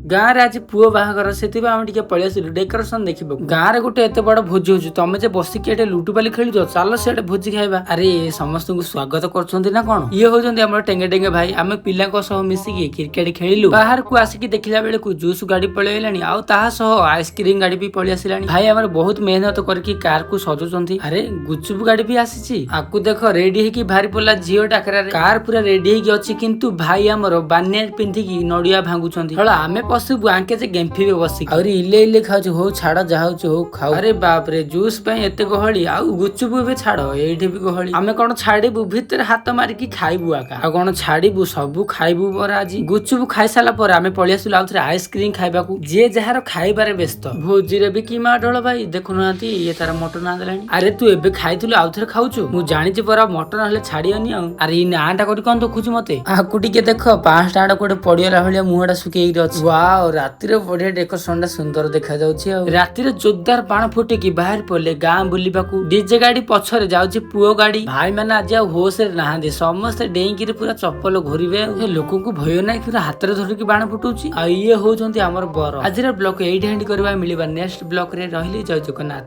गाँव रे आज पुओ बाहागर से आम टे पलि आसिलु डेकोरेशन देखा गाँव रे गोटे एत बड़ भोजी हो तमें जे बसिक लुटुपाली खेल चल से भोजी खाइबा अरे समस्त को स्वागत कर ना कौन ये होती आम टेंगे टेंगे भाई आम पिला मिसिकी क्रिकेट खेलु बाहर को आसिक देखला बेले जूस गाड़ी पलैलानी आइसक्रीम गाड़ी भी पलि आसला भाई आम बहुत मेहनत करके कार को सजाउछंती अरे गुचुप गाड़ी भी आसी आपको देख रेडी होगी भारी पड़ा झील डाकरा कार पूरा रेडी होगी किंतु भाई आमर बानिया पिंधिकी नड़िया भांगुछंती आमे पशु आंके जे गेंफी बसिक और इले इले खाऊ हो छाड़ जहा हो खाऊ अरे बाप रे जूस एत गहली आउ गुचुप भी छाड़ एठी भी गहली आमे कौन छाड़बू भितर हाथ मारिकी खाइबू आका आ कौन छाड़बू सबू खाइबू पर आज गुचुप खाई सारा पर आमे पलि आसिलु आउथरे आइसक्रीम खाइबाकू जे जहार खाइबारे व्यस्त भोजी रे भी कि माडोल भाई देखुनांती ये तार मटन आंदलानी अरे तू एबे खाइथुलु आउथरे खाउछु मु जानिछि पर मटन हले छाड़ियनी आ अरे इ नाटा करी कोन देखुछु मते आकु टिके देख 5 टाडा कोडे पडियला भलिया मुहडा सुकेई अछि वाओ रातिर बढ़िया डेकोरेशन सुंदर देखा जाउछि आ रातिर जोरदार बाण फुटे की बाहर पले गां बुलिबाकू डीजे गाड़ी पछरे जाउछि पुओ गाड़ी भाई माने आज होश रे नहांदे समस्त डेंगी रे पूरा चप्पल घोरिबे ए लोक को भय नै पूरा हाथ रे धरि की बाण फुटुछि आ ये होउछंती हमर बर आजिरा ब्लॉक एडी हेंडी करबा मिलिबा नेक्स्ट ब्लॉक रे रहिली जय जगन्नाथ।